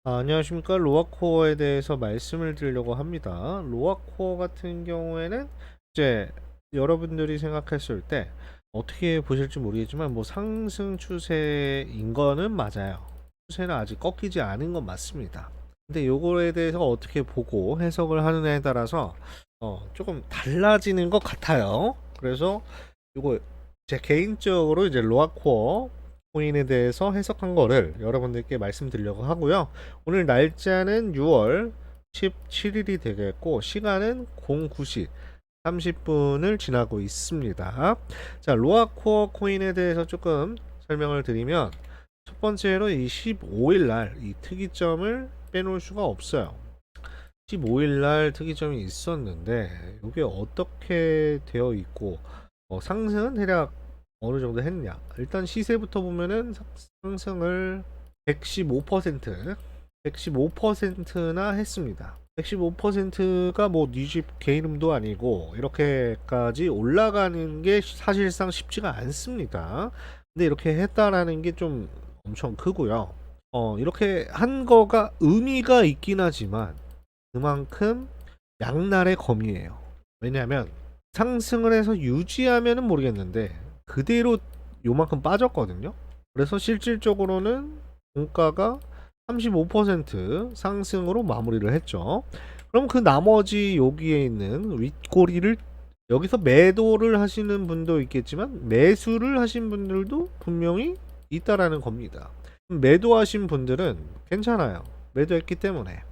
안녕하십니까. 로아코어에 대해서 말씀을 드리려고 합니다. 로아코어 같은 경우에는 이제 여러분들이 생각했을 때 어떻게 보실지 모르겠지만 뭐 상승 추세인 거는 맞아요. 추세는 아직 꺾이지 않은 건 맞습니다. 근데 요거에 대해서 어떻게 보고 해석을 하느냐에 따라서 조금 달라지는 것 같아요. 그래서 요거 제 개인적으로 이제 로아코어 코인에 대해서 해석한 거를 여러분들께 말씀드리려고 하고요. 오늘 날짜는 6월 17일이 되겠고 시간은 09시 30분을 지나고 있습니다. 자, 로아코어 코인에 대해서 조금 설명을 드리면 첫 번째로 이 15일 날 이 특이점을 빼놓을 수가 없어요. 15일 날 특이점이 있었는데 이게 어떻게 되어 있고 상승은 대략 어느 정도 했냐? 일단 시세부터 보면은 상승을 115% 115%나 했습니다. 115%가 뭐 니집 개이름도 아니고 이렇게까지 올라가는 게 사실상 쉽지가 않습니다. 근데 이렇게 했다라는 게 좀 엄청 크고요. 이렇게 한 거가 의미가 있긴 하지만 그만큼 양날의 검이에요. 왜냐하면 상승을 해서 유지하면은 모르겠는데 그대로 요만큼 빠졌거든요. 그래서 실질적으로는 종가가 35% 상승으로 마무리를 했죠. 그럼 그 나머지 여기에 있는 윗꼬리를 여기서 매도를 하시는 분도 있겠지만 매수를 하신 분들도 분명히 있다라는 겁니다. 매도하신 분들은 괜찮아요. 매도했기 때문에.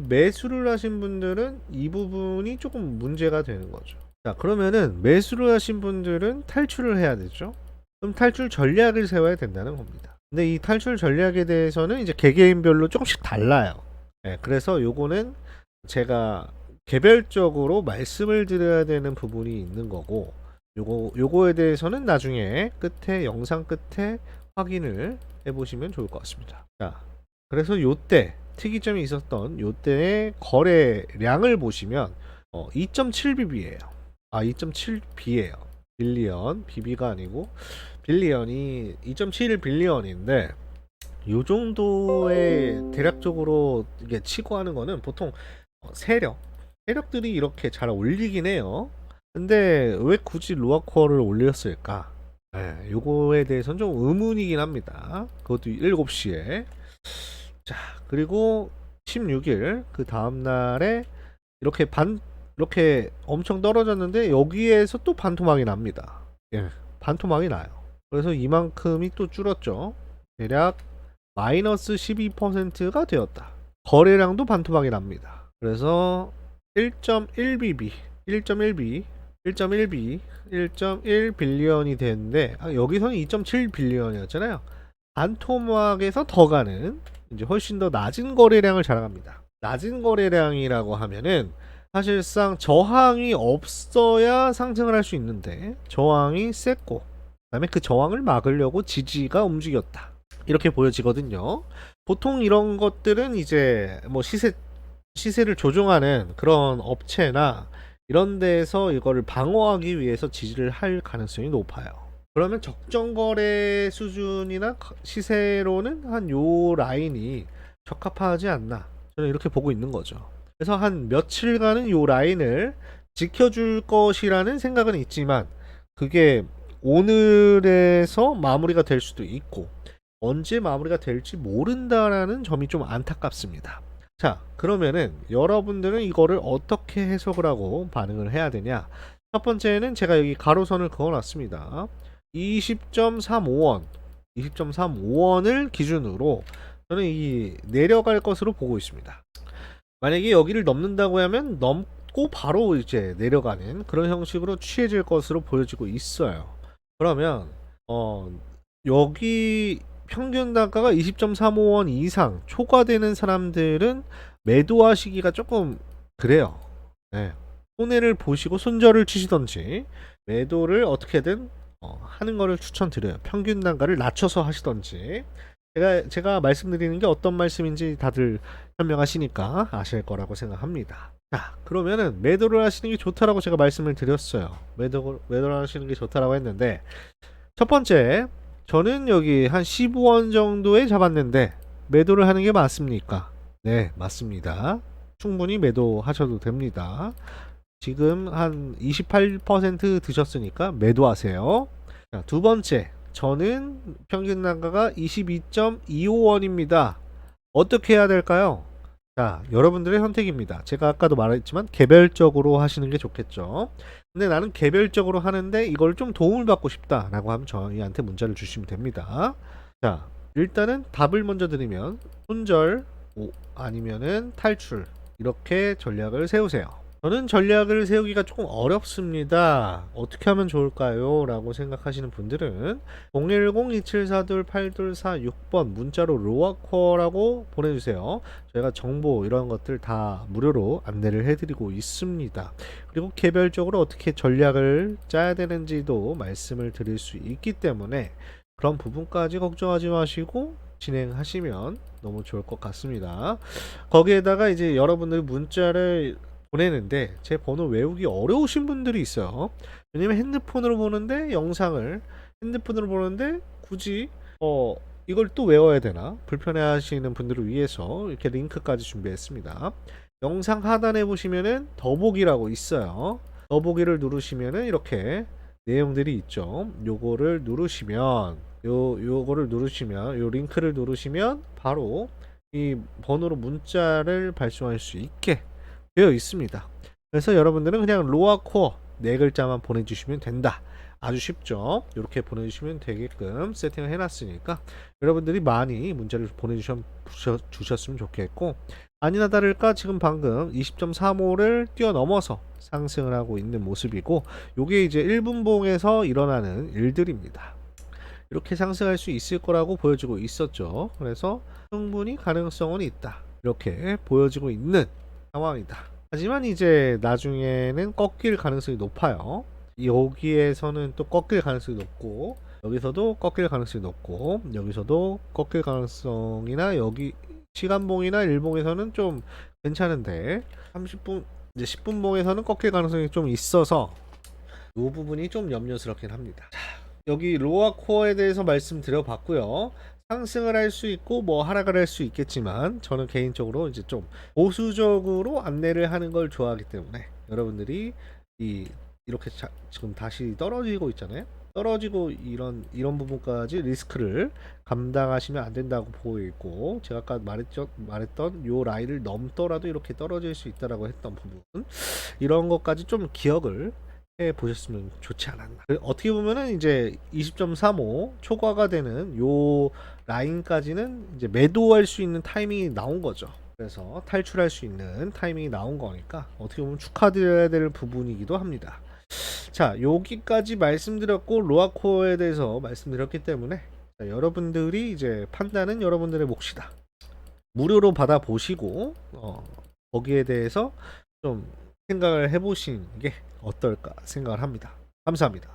매수를 하신 분들은 이 부분이 조금 문제가 되는 거죠. 자, 그러면은 매수를 하신 분들은 탈출을 해야 되죠. 그럼 탈출 전략을 세워야 된다는 겁니다. 근데 이 탈출 전략에 대해서는 이제 개개인별로 조금씩 달라요. 네, 그래서 요거는 제가 개별적으로 말씀을 드려야 되는 부분이 있는 거고, 요거에 대해서는 나중에 끝에 영상 끝에 확인을 해보시면 좋을 것 같습니다. 자, 그래서 요때 특이점이 있었던 요때의 거래량을 보시면 2.7BB예요. 2.7B예요. 빌리언, BB가 아니고 빌리언이 2.7 빌리언인데 요 정도의 대략적으로 이게 치고 하는 거는 보통 세력들이 이렇게 잘 올리긴 해요. 근데 왜 굳이 로아코어를 올렸을까? 요거에 대해서는 좀 의문이긴 합니다. 그것도 7시에. 자, 그리고 16일 그 다음 날에 이렇게 이렇게 엄청 떨어졌는데 여기에서 또 반토막이 납니다. 반토막이 나요. 그래서 이만큼이 또 줄었죠. 대략 마이너스 12%가 되었다. 거래량도 반토막이 납니다. 그래서 1.1BB, 1.1B, 1.1B, 1.1 빌리언이 되는데 여기서는 2.7 빌리언이었잖아요. 반토막에서 더 가는 이제 훨씬 더 낮은 거래량을 자랑합니다. 낮은 거래량이라고 하면은 사실상 저항이 없어야 상승을 할 수 있는데 저항이 셌고 그다음에 그 저항을 막으려고 지지가 움직였다. 이렇게 보여지거든요. 보통 이런 것들은 이제 뭐 시세를 조종하는 그런 업체나 이런 데서 이거를 방어하기 위해서 지지를 할 가능성이 높아요. 그러면 적정 거래 수준이나 시세로는 한 요 라인이 적합하지 않나 저는 이렇게 보고 있는 거죠. 그래서 한 며칠간은 요 라인을 지켜줄 것이라는 생각은 있지만 그게 오늘에서 마무리가 될 수도 있고 언제 마무리가 될지 모른다라는 점이 좀 안타깝습니다. 자, 그러면은 여러분들은 이거를 어떻게 해석을 하고 반응을 해야 되냐? 첫 번째는 제가 여기 가로선을 그어놨습니다. 20.35원, 20.35원을 기준으로 저는 이 내려갈 것으로 보고 있습니다. 만약에 여기를 넘는다고 하면 넘고 바로 이제 내려가는 그런 형식으로 취해질 것으로 보여지고 있어요. 그러면 여기 평균 단가가 20.35원 이상 초과되는 사람들은 매도하시기가 조금 그래요. 네. 손해를 보시고 손절을 치시던지 매도를 어떻게든 하는 거를 추천드려요. 평균 단가를 낮춰서 하시던지 제가 말씀드리는 게 어떤 말씀인지 다들 현명하시니까 아실 거라고 생각합니다. 자, 그러면은 매도를 하시는 게 좋다라고 제가 말씀을 드렸어요. 매도를 하시는 게 좋다라고 했는데 첫 번째 저는 여기 한 15원 정도에 잡았는데 매도를 하는 게 맞습니까? 네, 맞습니다. 충분히 매도하셔도 됩니다. 지금 한 28% 드셨으니까 매도하세요. 자, 두 번째, 저는 평균 단가가 22.25원입니다. 어떻게 해야 될까요? 자, 여러분들의 선택입니다. 제가 아까도 말했지만 개별적으로 하시는 게 좋겠죠. 근데 나는 개별적으로 하는데 이걸 좀 도움을 받고 싶다라고 하면 저희한테 문자를 주시면 됩니다. 자, 일단은 답을 먼저 드리면 손절 아니면은 탈출 이렇게 전략을 세우세요. 저는 전략을 세우기가 조금 어렵습니다. 어떻게 하면 좋을까요? 라고 생각하시는 분들은 010-2742-8246번 문자로 로아코어라고 보내주세요. 저희가 정보 이런 것들 다 무료로 안내를 해드리고 있습니다. 그리고 개별적으로 어떻게 전략을 짜야 되는지도 말씀을 드릴 수 있기 때문에 그런 부분까지 걱정하지 마시고 진행하시면 너무 좋을 것 같습니다. 거기에다가 이제 여러분들 문자를 보내는데 제 번호 외우기 어려우신 분들이 있어요. 왜냐면 핸드폰으로 보는데 핸드폰으로 보는데 굳이 이걸 또 외워야 되나 불편해 하시는 분들을 위해서 이렇게 링크까지 준비했습니다. 영상 하단에 보시면은 더보기라고 있어요. 더보기를 누르시면은 이렇게 내용들이 있죠. 요거를 누르시면 요 링크를 누르시면 바로 이 번호로 문자를 발송할 수 있게 되어 있습니다. 그래서 여러분들은 그냥 로아코어 네 글자만 보내주시면 된다. 아주 쉽죠. 이렇게 보내주시면 되게끔 세팅을 해놨으니까 여러분들이 많이 문자를 보내주셨으면 좋겠고, 아니나 다를까 지금 방금 20.35를 뛰어넘어서 상승을 하고 있는 모습이고, 요게 이제 1분봉에서 일어나는 일들입니다. 이렇게 상승할 수 있을 거라고 보여지고 있었죠. 그래서 충분히 가능성은 있다. 이렇게 보여지고 있는 상황이다. 하지만 이제 나중에는 꺾일 가능성이 높아요. 여기에서는 또 꺾일 가능성이 높고, 여기서도 꺾일 가능성이 높고, 여기서도 꺾일 가능성이나 여기 시간봉이나 일봉에서는 좀 괜찮은데 30분 이제 10분봉에서는 꺾일 가능성이 좀 있어서 이 부분이 좀 염려스럽긴 합니다. 자, 여기 로아 코어에 대해서 말씀드려 봤고요. 상승을 할 수 있고 뭐 하락을 할 수 있겠지만 저는 개인적으로 이제 좀 보수적으로 안내를 하는 걸 좋아하기 때문에 여러분들이 이렇게 지금 다시 떨어지고 있잖아요. 떨어지고 이런 부분까지 리스크를 감당하시면 안 된다고 보이고, 제가 아까 말했던 요 라인을 넘더라도 이렇게 떨어질 수 있다라고 했던 부분, 이런 것까지 좀 기억을 해 보셨으면 좋지 않았나. 어떻게 보면은 이제 20.35 초과가 되는 요 라인까지는 이제 매도할 수 있는 타이밍이 나온 거죠. 그래서 탈출할 수 있는 타이밍이 나온 거니까 어떻게 보면 축하드려야 될 부분이기도 합니다. 자, 여기까지 말씀드렸고 로아코어에 대해서 말씀드렸기 때문에 자, 여러분들이 이제 판단은 여러분들의 몫이다. 무료로 받아보시고 거기에 대해서 좀 생각을 해보시는 게 어떨까 생각을 합니다. 감사합니다.